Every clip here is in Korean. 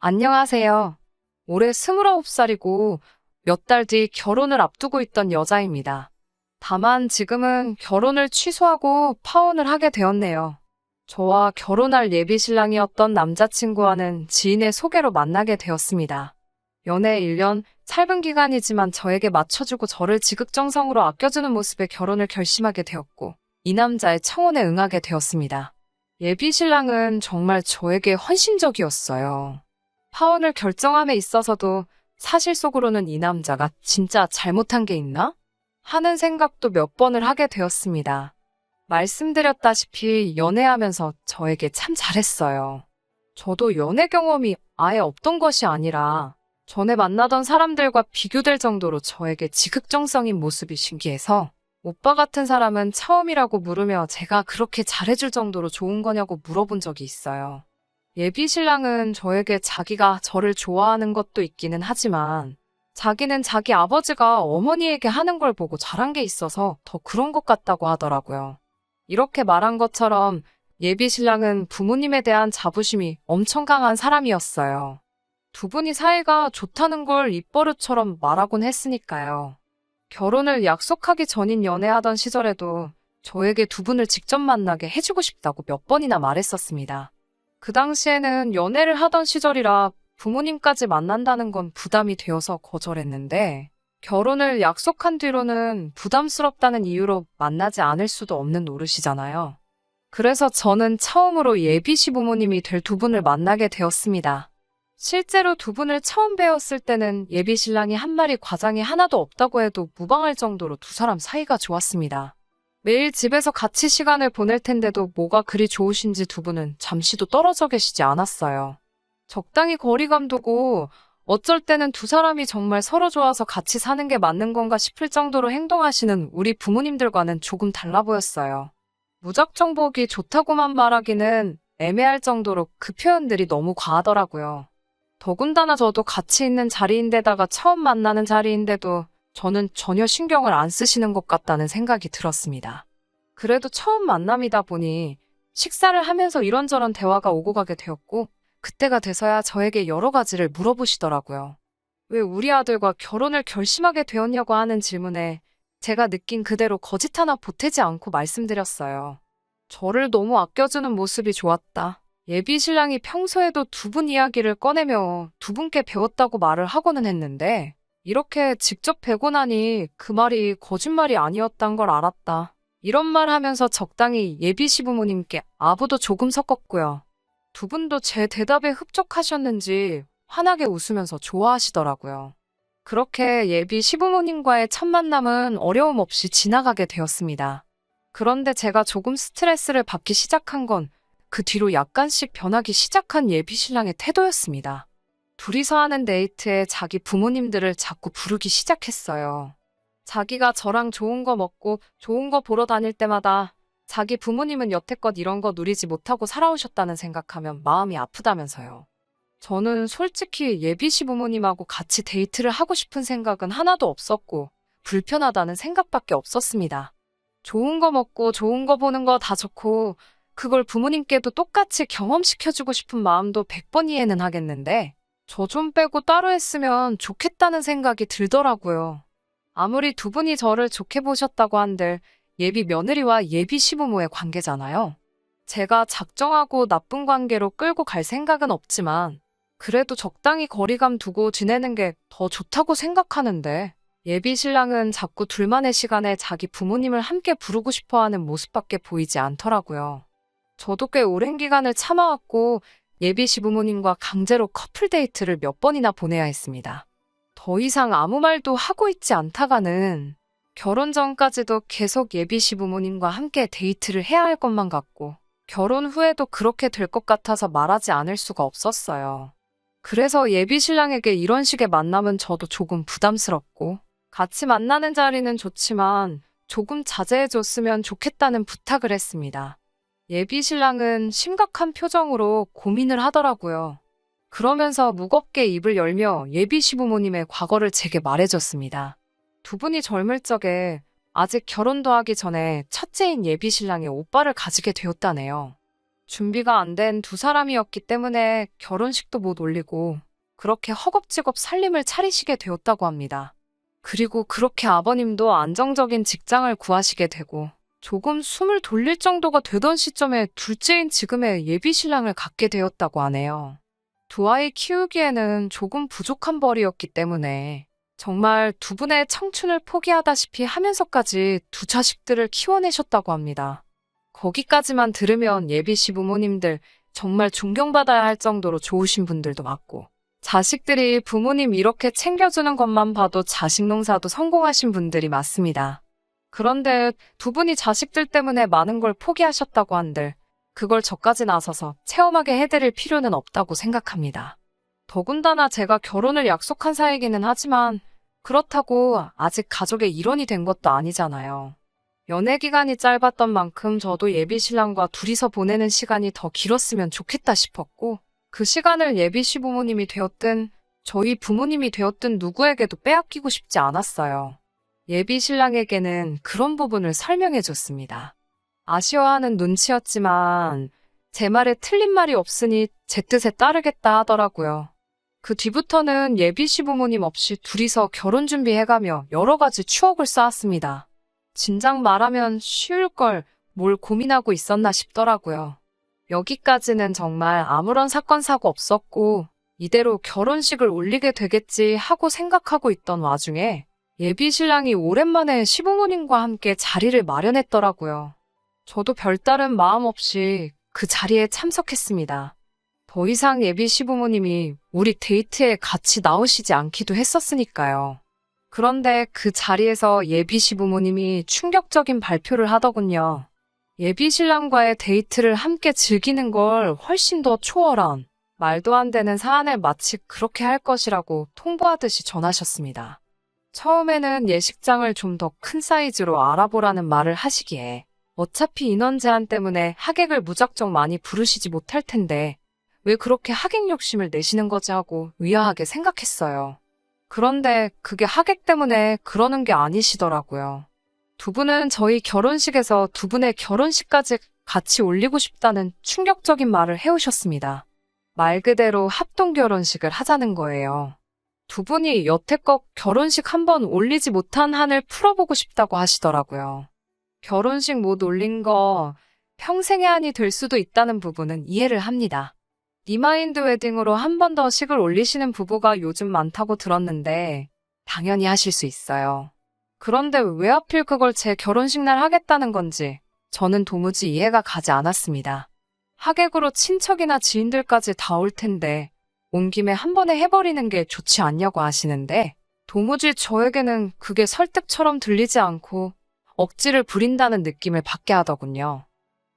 안녕하세요. 올해 29살이고 몇 달 뒤 결혼을 앞두고 있던 여자입니다. 다만 지금은 결혼을 취소하고 파혼을 하게 되었네요. 저와 결혼할 예비 신랑이었던 남자친구와는 지인의 소개로 만나게 되었습니다. 연애 1년, 짧은 기간이지만 저에게 맞춰주고 저를 지극정성으로 아껴주는 모습에 결혼을 결심하게 되었고, 이 남자의 청혼에 응하게 되었습니다. 예비 신랑은 정말 저에게 헌신적이었어요. 파혼을 결정함에 있어서도 사실 속으로는 이 남자가 진짜 잘못한 게 있나? 하는 생각도 몇 번을 하게 되었습니다. 말씀드렸다시피 연애하면서 저에게 참 잘했어요. 저도 연애 경험이 아예 없던 것이 아니라 전에 만나던 사람들과 비교될 정도로 저에게 지극정성인 모습이 신기해서 오빠 같은 사람은 처음이라고 물으며 제가 그렇게 잘해줄 정도로 좋은 거냐고 물어본 적이 있어요. 예비 신랑은 저에게 자기가 저를 좋아하는 것도 있기는 하지만 자기는 자기 아버지가 어머니에게 하는 걸 보고 잘한 게 있어서 더 그런 것 같다고 하더라고요. 이렇게 말한 것처럼 예비 신랑은 부모님에 대한 자부심이 엄청 강한 사람이었어요. 두 분이 사이가 좋다는 걸 입버릇처럼 말하곤 했으니까요. 결혼을 약속하기 전인 연애하던 시절에도 저에게 두 분을 직접 만나게 해주고 싶다고 몇 번이나 말했었습니다. 그 당시에는 연애를 하던 시절이라 부모님까지 만난다는 건 부담이 되어서 거절했는데 결혼을 약속한 뒤로는 부담스럽다는 이유로 만나지 않을 수도 없는 노릇이잖아요. 그래서 저는 처음으로 예비 시부모님이 될 두 분을 만나게 되었습니다. 실제로 두 분을 처음 뵈었을 때는 예비 신랑이 한 말이 과장이 하나도 없다고 해도 무방할 정도로 두 사람 사이가 좋았습니다. 매일 집에서 같이 시간을 보낼 텐데도 뭐가 그리 좋으신지 두 분은 잠시도 떨어져 계시지 않았어요. 적당히 거리감 두고 어쩔 때는 두 사람이 정말 서로 좋아서 같이 사는 게 맞는 건가 싶을 정도로 행동하시는 우리 부모님들과는 조금 달라 보였어요. 무작정 보기 좋다고만 말하기는 애매할 정도로 그 표현들이 너무 과하더라고요. 더군다나 저도 같이 있는 자리인데다가 처음 만나는 자리인데도 저는 전혀 신경을 안 쓰시는 것 같다는 생각이 들었습니다. 그래도 처음 만남이다 보니 식사를 하면서 이런저런 대화가 오고 가게 되었고 그때가 돼서야 저에게 여러 가지를 물어보시더라고요. 왜 우리 아들과 결혼을 결심하게 되었냐고 하는 질문에 제가 느낀 그대로 거짓 하나 보태지 않고 말씀드렸어요. 저를 너무 아껴주는 모습이 좋았다. 예비 신랑이 평소에도 두 분 이야기를 꺼내며 두 분께 배웠다고 말을 하고는 했는데 이렇게 직접 뵈고 나니 그 말이 거짓말이 아니었단 걸 알았다. 이런 말 하면서 적당히 예비 시부모님께 아부도 조금 섞었고요. 두 분도 제 대답에 흡족하셨는지 환하게 웃으면서 좋아하시더라고요. 그렇게 예비 시부모님과의 첫 만남은 어려움 없이 지나가게 되었습니다. 그런데 제가 조금 스트레스를 받기 시작한 건 그 뒤로 약간씩 변하기 시작한 예비 신랑의 태도였습니다. 둘이서 하는 데이트에 자기 부모님들을 자꾸 부르기 시작했어요. 자기가 저랑 좋은 거 먹고 좋은 거 보러 다닐 때마다 자기 부모님은 여태껏 이런 거 누리지 못하고 살아오셨다는 생각하면 마음이 아프다면서요. 저는 솔직히 예비 시부모님하고 같이 데이트를 하고 싶은 생각은 하나도 없었고 불편하다는 생각밖에 없었습니다. 좋은 거 먹고 좋은 거 보는 거 다 좋고 그걸 부모님께도 똑같이 경험시켜주고 싶은 마음도 100번 이해는 하겠는데 저 좀 빼고 따로 했으면 좋겠다는 생각이 들더라고요. 아무리 두 분이 저를 좋게 보셨다고 한들 예비 며느리와 예비 시부모의 관계잖아요. 제가 작정하고 나쁜 관계로 끌고 갈 생각은 없지만 그래도 적당히 거리감 두고 지내는 게 더 좋다고 생각하는데 예비 신랑은 자꾸 둘만의 시간에 자기 부모님을 함께 부르고 싶어하는 모습밖에 보이지 않더라고요. 저도 꽤 오랜 기간을 참아왔고 예비 시부모님과 강제로 커플 데이트를 몇 번이나 보내야 했습니다. 더 이상 아무 말도 하고 있지 않다가는 결혼 전까지도 계속 예비 시부모님과 함께 데이트를 해야 할 것만 같고 결혼 후에도 그렇게 될 것 같아서 말하지 않을 수가 없었어요. 그래서 예비 신랑에게 이런 식의 만남은 저도 조금 부담스럽고 같이 만나는 자리는 좋지만 조금 자제해줬으면 좋겠다는 부탁을 했습니다. 예비 신랑은 심각한 표정으로 고민을 하더라고요. 그러면서 무겁게 입을 열며 예비 시부모님의 과거를 제게 말해줬습니다. 두 분이 젊을 적에 아직 결혼도 하기 전에 첫째인 예비 신랑의 오빠를 가지게 되었다네요. 준비가 안 된 두 사람이었기 때문에 결혼식도 못 올리고 그렇게 허겁지겁 살림을 차리시게 되었다고 합니다. 그리고 그렇게 아버님도 안정적인 직장을 구하시게 되고 조금 숨을 돌릴 정도가 되던 시점에 둘째인 지금의 예비 신랑을 갖게 되었다고 하네요. 두 아이 키우기에는 조금 부족한 벌이었기 때문에 정말 두 분의 청춘을 포기하다시피 하면서까지 두 자식들을 키워내셨다고 합니다. 거기까지만 들으면 예비 시부모님들 정말 존경받아야 할 정도로 좋으신 분들도 많고 자식들이 부모님 이렇게 챙겨주는 것만 봐도 자식 농사도 성공하신 분들이 많습니다. 그런데 두 분이 자식들 때문에 많은 걸 포기하셨다고 한들 그걸 저까지 나서서 체험하게 해드릴 필요는 없다고 생각합니다. 더군다나 제가 결혼을 약속한 사이기는 하지만 그렇다고 아직 가족의 일원이 된 것도 아니잖아요. 연애 기간이 짧았던 만큼 저도 예비 신랑과 둘이서 보내는 시간이 더 길었으면 좋겠다 싶었고 그 시간을 예비 시부모님이 되었든 저희 부모님이 되었든 누구에게도 빼앗기고 싶지 않았어요. 예비 신랑에게는 그런 부분을 설명해 줬습니다. 아쉬워하는 눈치였지만 제 말에 틀린 말이 없으니 제 뜻에 따르겠다 하더라고요. 그 뒤부터는 예비 시부모님 없이 둘이서 결혼 준비해가며 여러 가지 추억을 쌓았습니다. 진작 말하면 쉬울 걸 뭘 고민하고 있었나 싶더라고요. 여기까지는 정말 아무런 사건 사고 없었고 이대로 결혼식을 올리게 되겠지 하고 생각하고 있던 와중에 예비 신랑이 오랜만에 시부모님과 함께 자리를 마련했더라고요. 저도 별다른 마음 없이 그 자리에 참석했습니다. 더 이상 예비 시부모님이 우리 데이트에 같이 나오시지 않기도 했었으니까요. 그런데 그 자리에서 예비 시부모님이 충격적인 발표를 하더군요. 예비 신랑과의 데이트를 함께 즐기는 걸 훨씬 더 초월한 말도 안 되는 사안을 마치 그렇게 할 것이라고 통보하듯이 전하셨습니다. 처음에는 예식장을 좀 더 큰 사이즈로 알아보라는 말을 하시기에 어차피 인원 제한 때문에 하객을 무작정 많이 부르시지 못할 텐데 왜 그렇게 하객 욕심을 내시는 거지 하고 의아하게 생각했어요. 그런데 그게 하객 때문에 그러는 게 아니시더라고요. 두 분은 저희 결혼식에서 두 분의 결혼식까지 같이 올리고 싶다는 충격적인 말을 해오셨습니다. 말 그대로 합동 결혼식을 하자는 거예요. 두 분이 여태껏 결혼식 한 번 올리지 못한 한을 풀어보고 싶다고 하시더라고요. 결혼식 못 올린 거 평생의 한이 될 수도 있다는 부분은 이해를 합니다. 리마인드 웨딩으로 한 번 더 식을 올리시는 부부가 요즘 많다고 들었는데 당연히 하실 수 있어요. 그런데 왜 하필 그걸 제 결혼식 날 하겠다는 건지 저는 도무지 이해가 가지 않았습니다. 하객으로 친척이나 지인들까지 다 올 텐데 온 김에 한 번에 해버리는 게 좋지 않냐고 하시는데 도무지 저에게는 그게 설득처럼 들리지 않고 억지를 부린다는 느낌을 받게 하더군요.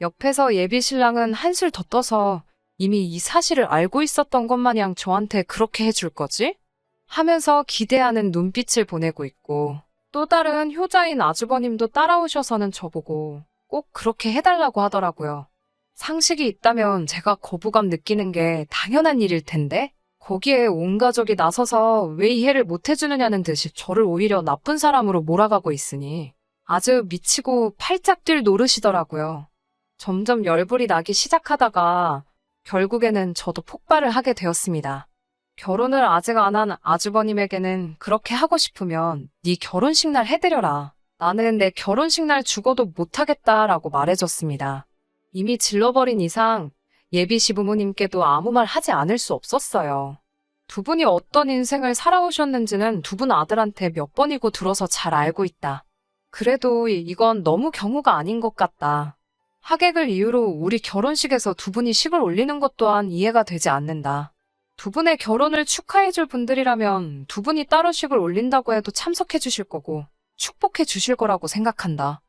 옆에서 예비 신랑은 한술 더 떠서 이미 이 사실을 알고 있었던 것 마냥 저한테 그렇게 해줄 거지? 하면서 기대하는 눈빛을 보내고 있고 또 다른 효자인 아주버님도 따라오셔서는 저보고 꼭 그렇게 해달라고 하더라고요. 상식이 있다면 제가 거부감 느끼는 게 당연한 일일 텐데 거기에 온 가족이 나서서 왜 이해를 못 해주느냐는 듯이 저를 오히려 나쁜 사람으로 몰아가고 있으니 아주 미치고 팔짝 뛸 노릇이더라고요. 점점 열불이 나기 시작하다가 결국에는 저도 폭발을 하게 되었습니다. 결혼을 아직 안 한 아주버님에게는 그렇게 하고 싶으면 네 결혼식 날 해드려라. 나는 내 결혼식 날 죽어도 못하겠다라고 말해줬습니다. 이미 질러버린 이상 예비 시부모님께도 아무 말 하지 않을 수 없었어요. 두 분이 어떤 인생을 살아오셨는지는 두 분 아들한테 몇 번이고 들어서 잘 알고 있다. 그래도 이건 너무 경우가 아닌 것 같다. 하객을 이유로 우리 결혼식에서 두 분이 식을 올리는 것 또한 이해가 되지 않는다. 두 분의 결혼을 축하해줄 분들이라면 두 분이 따로 식을 올린다고 해도 참석해 주실 거고 축복해 주실 거라고 생각한다.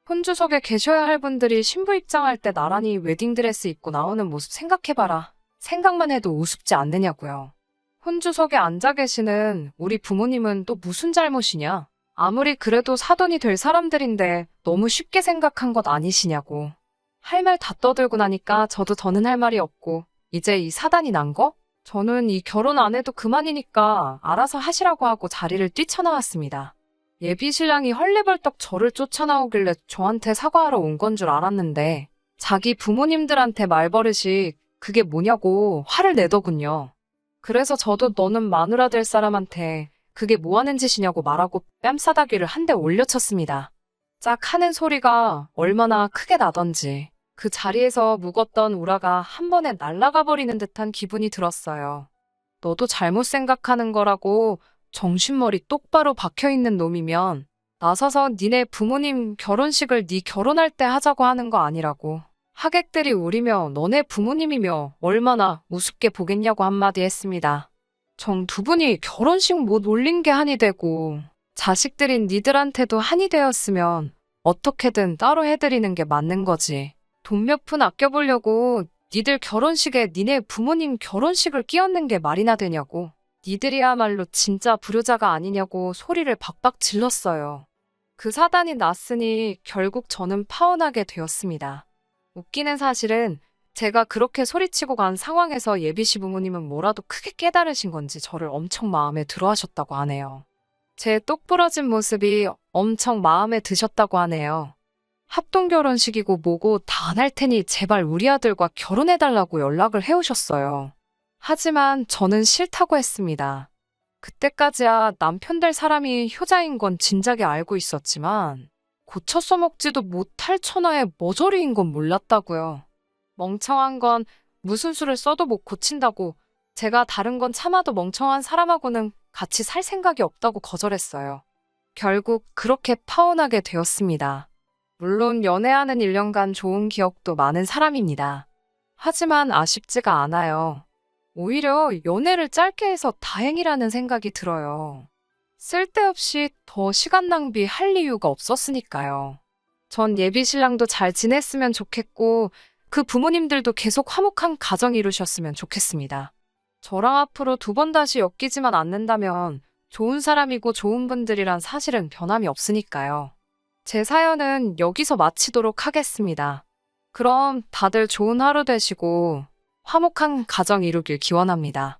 혼주석에 계셔야 할 분들이 신부 입장할 때 나란히 웨딩드레스 입고 나오는 모습 생각해봐라. 생각만 해도 우습지 않느냐고요. 혼주석에 앉아 계시는 우리 부모님은 또 무슨 잘못이냐? 아무리 그래도 사돈이 될 사람들인데 너무 쉽게 생각한 것 아니시냐고. 할 말 다 떠들고 나니까 저도 더는 할 말이 없고 이제 이 사단이 난 거? 저는 이 결혼 안 해도 그만이니까 알아서 하시라고 하고 자리를 뛰쳐나왔습니다. 예비 신랑이 헐레벌떡 저를 쫓아나오길래 저한테 사과하러 온 건 줄 알았는데 자기 부모님들한테 말버릇이 그게 뭐냐고 화를 내더군요. 그래서 저도 너는 마누라 될 사람한테 그게 뭐 하는 짓이냐고 말하고 뺨싸다귀를 한 대 올려쳤습니다. 짝 하는 소리가 얼마나 크게 나던지 그 자리에서 묵었던 우라가 한 번에 날아가 버리는 듯한 기분이 들었어요. 너도 잘못 생각하는 거라고 정신머리 똑바로 박혀있는 놈이면 나서서 니네 부모님 결혼식을 네 결혼할 때 하자고 하는 거 아니라고. 하객들이 울이며 너네 부모님이며 얼마나 우습게 보겠냐고 한마디 했습니다. 정 두 분이 결혼식 못 올린 게 한이 되고 자식들인 니들한테도 한이 되었으면 어떻게든 따로 해드리는 게 맞는 거지. 돈 몇 푼 아껴보려고 니들 결혼식에 니네 부모님 결혼식을 끼얹는 게 말이나 되냐고. 니들이야말로 진짜 불효자가 아니냐고 소리를 박박 질렀어요. 그 사단이 났으니 결국 저는 파혼하게 되었습니다. 웃기는 사실은 제가 그렇게 소리치고 간 상황에서 예비 시부모님은 뭐라도 크게 깨달으신 건지 저를 엄청 마음에 들어 하셨다고 하네요. 제 똑부러진 모습이 엄청 마음에 드셨다고 하네요. 합동 결혼식이고 뭐고 다 안 할 테니 제발 우리 아들과 결혼해달라고 연락을 해오셨어요. 하지만 저는 싫다고 했습니다. 그때까지야 남편 될 사람이 효자인 건 진작에 알고 있었지만 고쳐 써먹지도 못할 천하의 머저리인 건 몰랐다고요. 멍청한 건 무슨 수를 써도 못 고친다고 제가 다른 건 참아도 멍청한 사람하고는 같이 살 생각이 없다고 거절했어요. 결국 그렇게 파혼하게 되었습니다. 물론 연애하는 1년간 좋은 기억도 많은 사람입니다. 하지만 아쉽지가 않아요. 오히려 연애를 짧게 해서 다행이라는 생각이 들어요. 쓸데없이 더 시간 낭비할 이유가 없었으니까요. 전 예비 신랑도 잘 지냈으면 좋겠고 그 부모님들도 계속 화목한 가정 이루셨으면 좋겠습니다. 저랑 앞으로 2번 다시 엮이지만 않는다면 좋은 사람이고 좋은 분들이란 사실은 변함이 없으니까요. 제 사연은 여기서 마치도록 하겠습니다. 그럼 다들 좋은 하루 되시고 화목한 가정 이루길 기원합니다.